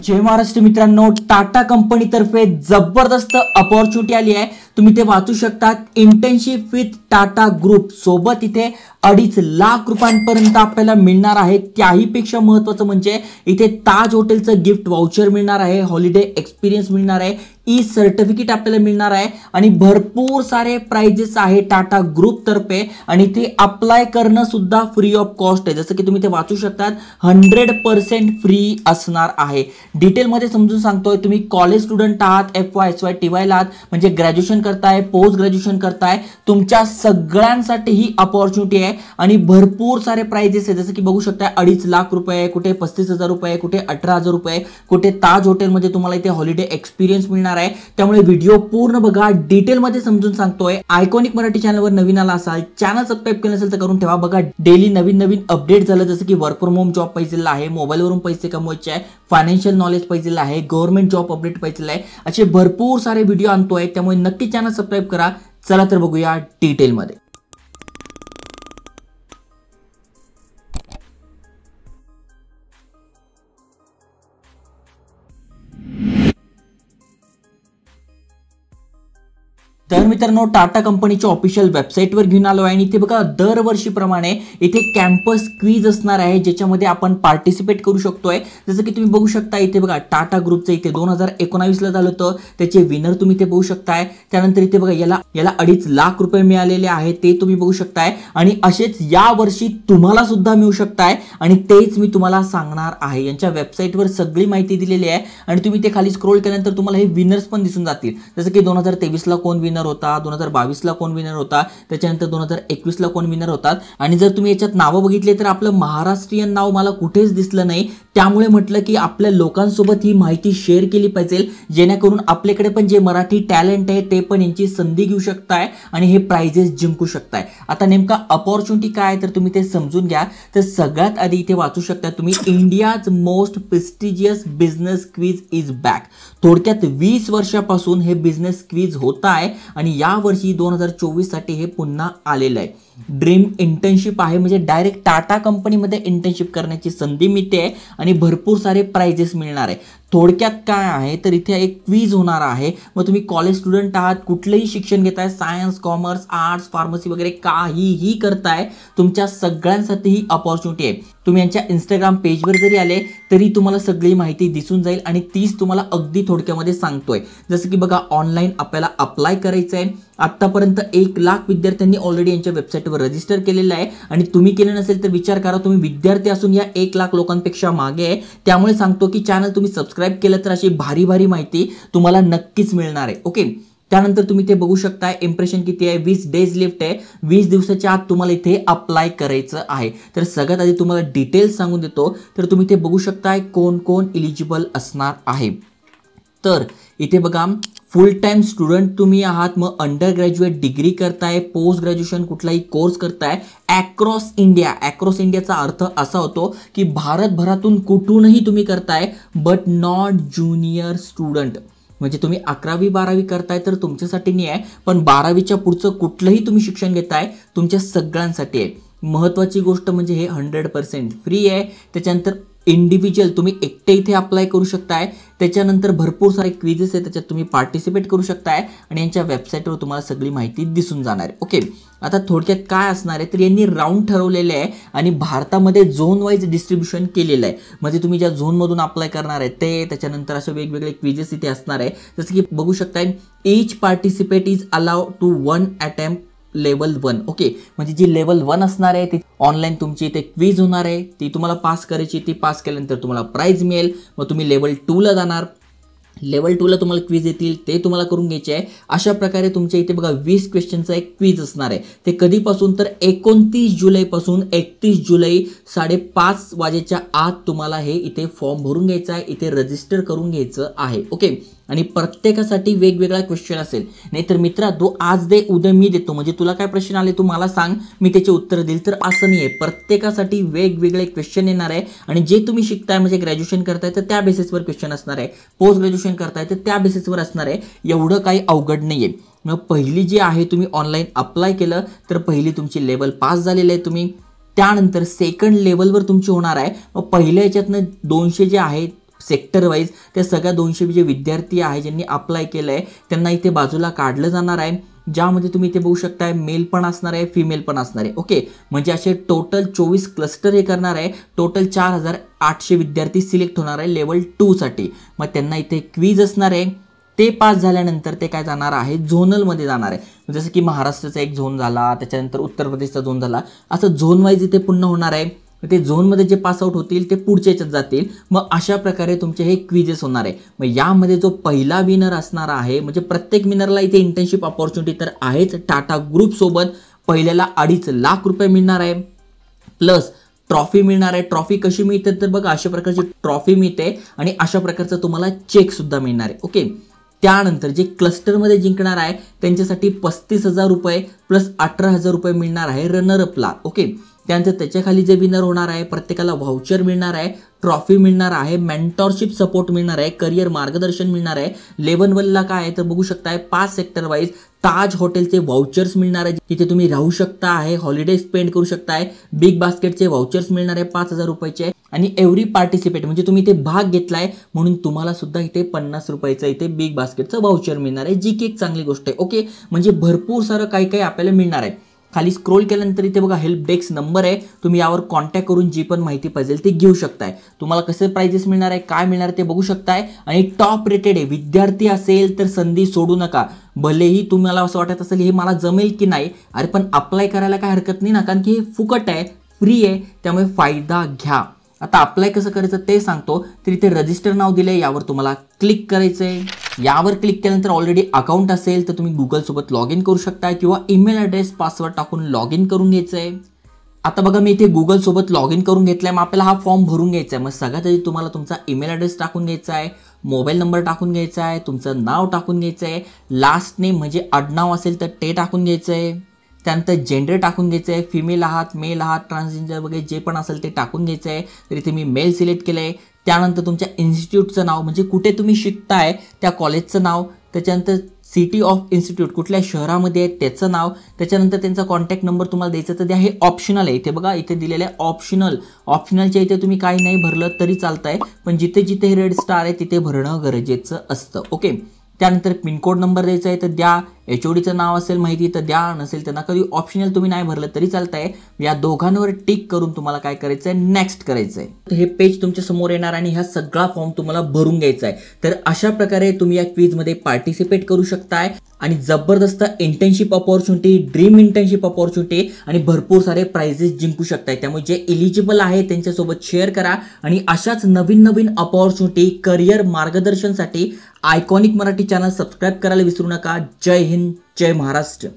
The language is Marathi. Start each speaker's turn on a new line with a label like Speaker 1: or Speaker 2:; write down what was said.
Speaker 1: जय महाराष्ट्र मित्रांनो, टाटा कंपनीतर्फे जबरदस्त अपॉर्च्युनिटी आली आहे। तुम्ही ते वाचू शकता। इंटर्नशिप विथ टाटा ग्रुप सोबत इथे 2.5 लाख रुपयांपर्यंत आपल्याला मिळणार आहे। त्याही पेक्षा महत्त्वाचं म्हणजे इथे ताज हॉटेलचं गिफ्ट वाउचर मिळणार आहे, हॉलिडे एक्सपिरियन्स मिळणार आहे, ई सर्टिफिकेट आपल्याला मिळणार आहे आणि भरपूर सारे प्राइजेस आहे टाटा ग्रुप तर्फे आणि ते अप्लाय करणं सुद्धा फ्री ऑफ कॉस्ट आहे। जसं की तुम्ही ते वाचू शकता 100% फ्री असणार आहे। डिटेल मध्ये समजून सांगतोय। तुम्ही कॉलेज स्टुडंट आहात, FY SY TY आहात, म्हणजे ग्रॅज्युएशन करताय, पोस्ट ग्रॅज्युएशन करताय, तुमच्या सगळ्यांसाठी ही अपॉर्च्युनिटी आहे आणि भरपूर सारे प्राइजेस आहे। जसं की बघू शकता 2.5 लाख रुपये, कुठे 35,000 रुपये, कुठे 18,000 रुपये, कुठे ताज हॉटेलमध्ये तुम्हाला इथे हॉलिडे एक्सपिरियन्स मिळणार आहे। त्यामुळे व्हिडिओ पूर्ण बघा, डिटेल मध्ये समजून सांगतोय। आयकॉनिक मराठी चॅनलवर नवीन आला असाल, चॅनल सबस्क्राइब केलं नसेल तर करून ठेवा। बघा डेली नवीन अपडेट झालं, जसं की वर्क फ्रॉम होम जॉब पाहिजे आहे, मोबाईल वरून पैसे कमवायचे आहे, फायनान्शियल नॉलेज पाहिजे आहे, गव्हर्नमेंट जॉब अपडेट पाहिजे आहे, असे भरपूर सारे व्हिडिओ आणतोय। त्यामुळे नक्की चॅनल सबस्क्राइब करा। चला तर बघूया डिटेल मध्ये। तर मित्रांनो, टाटा कंपनीच्या ऑफिशियल वेबसाईटवर घेऊन आलो आहे आणि इथे बघा दरवर्षीप्रमाणे इथे कॅम्पस क्विज असणार आहे, ज्याच्यामध्ये आपण पार्टिसिपेट करू शकतोय। जसं की तुम्ही बघू शकता इथे बघा टाटा ग्रुपचं इथे 2019 ला झालं होतं, त्याचे विनर तुम्ही इथे बघू शकताय। त्यानंतर इथे बघा याला 2.5 लाख रुपये मिळालेले आहे, ते तुम्ही बघू शकताय आणि असेच या वर्षी तुम्हाला सुद्धा मिळू शकताय आणि तेच मी तुम्हाला सांगणार आहे। यांच्या वेबसाईटवर सगळी माहिती दिलेली आहे आणि तुम्ही ते खाली स्क्रोल केल्यानंतर तुम्हाला हे विनर्स पण दिसून जातील। जसं की 2023 ला कोण विनर होता, 2022 ला कोण विनर होता, त्याच्यानंतर 2021 ला कोण विनर होतात। आणि जर तुम्ही याच्यात नावं बघितले तर आपलं महाराष्ट्रीयन नाव मला कुठेच दिसलं नाही, त्यामुळे म्हटलं की आपल्या लोकांसोबत ही माहिती शेअर केली पाहिजे, जेणेकरून आपल्याकडे पण जे मराठी टॅलेंट आहे ते पण यांची संधी घेऊ शकताय आणि हे प्राइजेस जिंकू शकताय। आता नेमका अपॉर्च्युनिटी काय आहे तर तुम्ही ते समजून घ्या। तर सगळ्यात आधी इथे वाचू शकता तुम्ही, India's most prestigious business quiz is back. थोडक्यात 20 वर्षापासून हे बिझनेस क्विज होत आहे आणि या वर्षी 2024 साठी हे पुन्हा आलेलं आहे। ड्रीम इंटर्नशिप आहे, म्हणजे डायरेक्ट टाटा कंपनीमध्ये इंटर्नशिप करण्याची संधी मिळते आणि भरपूर सारे प्राइजेस मिळणार आहे। थोडक्यात काय आहे तर इथे एक क्विज होणार आहे। मग तुम्ही कॉलेज स्टुडंट आहात, कुठलंही शिक्षण घेताय, सायन्स, कॉमर्स, आर्ट्स, फार्मसी वगैरे काहीही करताय, तुमच्या सगळ्यांसाठी ही अपॉर्च्युनिटी आहे। तुम्ही यांच्या इंस्टाग्राम पेजवर जरी आले तरी तुम्हाला सगळी माहिती दिसून जाईल आणि तीच तुम्हाला अगदी थोडक्यामध्ये सांगतोय। जसं की बघा ऑनलाईन आपल्याला अप्लाय करायचं आहे। आतापर्यंत 1 लाख विद्यार्थ्यांनी ऑलरेडी यांच्या वेबसाईटवर रजिस्टर केलेलं आहे आणि तुम्ही केलं नसेल तर विचार करा, तुम्ही विद्यार्थी असून या 1 लाख लोकांपेक्षा मागे आहे। त्यामुळे सांगतो की चॅनल तुम्ही सबस्क्राइब केलं तर अशी भारी माहिती तुम्हाला नक्कीच मिळणार आहे। ओके, त्यानंतर तुम्ही ते बघू शकता इम्प्रेशन किती आहे, 20 डेज लिफ्ट आहे, 20 दिवसाच्या आत तुम्हाला इथे अप्लाय करायचं आहे। तर सगळ्यात आधी तुम्हाला डिटेल्स सांगून देतो। तर तुम्ही ते बघू शकताय कोण कोण एलिजिबल असणार आहे। तर इथे बघा फुल टाइम स्टुडंट तुम्ही आहात, मग अंडर ग्रॅज्युएट डिग्री करताय, पोस्ट ग्रॅज्युएशन कुठलाही कोर्स करताय अक्रॉस इंडिया। अक्रॉस इंडियाचा अर्थ असा होतो की भारतभरातून कुठूनही तुम्ही करताय, बट नॉट ज्युनियर स्टुडंट। म्हणजे तुम्ही 11वी 12वी करताय तर तुमच्यासाठी नाही आहे, पण 12वीच्या पुढचं कुठलंही तुम्ही शिक्षण घेताय तुमच्या सगळ्यांसाठी आहे। महत्त्वाची गोष्ट म्हणजे हे 100% फ्री आहे। त्याच्यानंतर इंडिव्हिज्युअल तुम्ही एकटे इथे अप्लाय करू शकताय। त्याच्यानंतर भरपूर सारे क्विजेस आहेत, त्याच्यात तुम्ही पार्टिसिपेट करू शकताय आणि यांच्या वेबसाईटवर तुम्हाला सगळी माहिती दिसून जाणार आहे। ओके, आता थोडक्यात काय असणार आहे तर यांनी राऊंड ठरवलेले आहे आणि भारतामध्ये झोन वाईज डिस्ट्रीब्युशन केलेलं आहे। म्हणजे तुम्ही ज्या झोनमधून अप्लाय करणार आहे ते, त्याच्यानंतर असे वेगवेगळे क्विजेस इथे असणार आहे। जसं की बघू शकताय each participate is allowed to 1 attempt level 1। Okay, म्हणजे जी लेवल 1 असणार आहे ती ऑनलाईन तुमची इथे क्विज होणार आहे, ती तुम्हाला पास करायची, ती पास केल्यानंतर तुम्हाला प्राइज मिळेल। मग तुम्ही लेवल 2 ला जाणार, लेवल 2 ला तुम्हाला क्विज येतील, ते तुम्हाला करून घ्यायचे आहे। अशा प्रकारे तुमच्या इथे बघा 20 क्वेश्चनचा एक क्विज असणार आहे। ते कधीपासून तर 29 जुलैपासून 31 जुलै 5:30 वाजेच्या आत तुम्हाला हे इथे फॉर्म भरून घ्यायचा आहे, इथे रजिस्टर करून घ्यायचं आहे। ओके, आणि प्रत्येकासाठी वेगवेगळा क्वेश्चन असेल। नाहीतर मित्रा तू आज दे उद्या मी देतो, म्हणजे तुला काय प्रश्न आले तू मला सांग मी त्याचे उत्तर देईल, तर असं नाहीये। प्रत्येकासाठी वेगवेगळे क्वेश्चन येणार आहे आणि जे तुम्ही शिकताय म्हणजे ग्रॅज्युएशन करताय तर त्या बेसिसवर क्वेश्चन असणार आहे, पोस्ट ग्रॅज्युएशन करताय तर त्या बेसिसवर असणार आहे। एवढं काही अवघड नाहीये। मग पहिली जी आहे तुम्ही ऑनलाईन अप्लाय केलं तर पहिली तुमची लेवल पास झालेली आहे तुम्ही, त्यानंतर सेकंड लेवलवर तुमची होणार आहे। मग पहिल्या याच्यातनं 200 जे आहेत सेक्टर वाईज त्या सगळ्या 200 जे विद्यार्थी आहे ज्यांनी अप्लाय केलं आहे त्यांना इथे बाजूला काढलं जाणार आहे, ज्यामध्ये तुम्ही इथे बघू शकताय मेल पण असणार आहे, फिमेल पण असणार आहे. ओके, म्हणजे असे टोटल 24 क्लस्टर हे करणार आहे. टोटल 4800 विद्यार्थी सिलेक्ट होणार आहे लेवल 2 साठी. मग त्यांना इथे क्विज असणार आहे. ते पास झाल्यानंतर ते काय जाणार आहे, झोनलमध्ये जाणार आहे. जसं की महाराष्ट्राचा एक झोन झाला, त्याच्यानंतर उत्तर प्रदेशचा झोन झाला, असं झोन वाईज इथे पुन्हा होणार आहे. ते झोनमध्ये जे पासआउट होतील ते पुढच्या याच्यात जातील. मग अशा प्रकारे तुमचे हे क्विजेस होणार आहे. मग यामध्ये जो पहिला विनर असणार आहे, म्हणजे प्रत्येक विनरला इथे इंटर्नशिप अपॉर्च्युनिटी तर आहेच. टाटा ग्रुप सोबत पहिल्याला 2.5 लाख रुपये मिळणार आहे, प्लस ट्रॉफी मिळणार आहे. ट्रॉफी कशी मिळते तर बघा अशा प्रकारची ट्रॉफी मिळते आणि अशा प्रकारचा तुम्हाला चेक सुद्धा मिळणार आहे. ओके, त्यानंतर जे क्लस्टरमध्ये जिंकणार आहे त्यांच्यासाठी 35,000 रुपये प्लस 18,000 रुपये मिळणार आहे रनरअपला. ओके, त्यानंतर त्याच्या खाली जे विनर होणार आहे प्रत्येकाला व्हाउचर मिळणार आहे, ट्रॉफी मिळणार आहे, मेंटॉरशिप सपोर्ट मिळणार आहे, करिअर मार्गदर्शन मिळणार आहे. लेव्हल 1ला काय आहे तर बघू शकताय 5 सेक्टर वाईज ताज हॉटेलचे व्हाउचर्स मिळणार आहे, तिथे तुम्ही राहू शकता आहे, हॉलिडे स्पेंड करू शकताय. बिग बास्केटचे व्हाउचर्स मिळणार आहे 5,000 रुपयाचे. आणि एव्हरी पार्टिसिपेट म्हणजे तुम्ही इथे भाग घेतलाय म्हणून तुम्हाला सुद्धा इथे 50 रुपयाचं इथे बिग बास्केटचं व्हाउचर मिळणार आहे, जी की एक चांगली गोष्ट आहे. ओके, म्हणजे भरपूर सारं काही काही आपल्याला मिळणार आहे. खाली स्क्रोल केल्यानंतर इथे बघा हेल्प डेस्क नंबर आहे, तुम्ही यावर कॉन्टॅक्ट करून जी पण माहिती पाहिजे ती घेऊ शकताय. तुम्हाला कसे प्राइजेस मिळणार आहे, काय मिळणार आहे ते बघू शकताय. आणि टॉप रेटेड आहे, विद्यार्थी असेल तर संधी सोडू नका. भलेही तुम्हाला असं वाटत असेल हे मला जमेल की नाही, अरे पण अप्लाय करायला काय हरकत नाही ना, कारण की हे फुकट आहे, फ्री आहे, त्यामुळे फायदा घ्या. आता अप्लाय कसं करायचं ते सांगतो. तर इथे रजिस्टर नाव दिले, यावर तुम्हाला क्लिक करायचं आहे. यावर क्लिक केल्यानंतर ऑलरेडी अकाउंट असेल तर तुम्ही गुगल सोबत लॉग इन करू शकता किंवा ईमेल ॲड्रेस पासवर्ड टाकून लॉग इन करून घ्यायचं आहे. आता बघा मी इथे गुगल सोबत लॉग इन करून घेतलाय. मग आपल्याला हा फॉर्म भरून घ्यायचा आहे. मग सगळ्यात आधी तुम्हाला तुमचा ईमेल ॲड्रेस टाकून घ्यायचा आहे, मोबाईल नंबर टाकून घ्यायचा आहे, तुमचं नाव टाकून घ्यायचं आहे, लास्ट नेम म्हणजे आडनाव असेल तर ते टाकून घ्यायचं आहे. त्यानंतर जेंडर टाकून घ्यायचं आहे, फिमेल आहात, मेल आहात, ट्रान्सजेंडर वगैरे जे पण असेल ते टाकून घ्यायचं आहे. तर इथे मी मेल सिलेक्ट केलं आहे. त्यानंतर तुमच्या इन्स्टिट्यूटचं नाव म्हणजे कुठे तुम्ही शिकताय त्या कॉलेजचं नाव, त्याच्यानंतर सिटी ऑफ इन्स्टिट्यूट कुठल्या शहरामध्ये आहे त्याचं नाव, त्याच्यानंतर त्यांचा कॉन्टॅक्ट नंबर तुम्हाला द्यायचा तर द्या. हे ऑप्शनल आहे. इथे बघा इथे दिलेलं आहे ऑप्शनलच्या इथे तुम्ही काही नाही भरलं तरी चालतंय, पण जिथे जिथे रेड स्टार आहे तिथे भरणं गरजेचं असतं. ओके, त्यानंतर पिनकोड नंबर द्यायचा आहे तर द्या, HODचं नाव असेल माहिती तर द्या, नसेल तर नका देऊ. ऑप्शनल तुम्ही नाही भरलं तरी चालतंय. या दोघांवर टिक करून तुम्हाला काय करायचं आहे, नेक्स्ट करायचं आहे. तर हे पेज तुमच्या समोर येणार आणि हा सगळा फॉर्म तुम्हाला भरून घ्यायचा आहे. तर अशा प्रकारे तुम्ही या क्विजमध्ये पार्टिसिपेट करू शकताय आणि जबरदस्त internship opportunity, dream internship opportunity आणि भरपूर सारे प्राइजेस जिंकू शकताय. त्यामुळे जे एलिजिबल आहे त्यांच्यासोबत शेअर करा आणि अशाच नवीन नवीन अपॉर्च्युनिटी, करिअर मार्गदर्शनसाठी आयकॉनिक मराठी चॅनल सबस्क्राईब करायला विसरू नका. जय हिंद, जय महाराष्ट्र.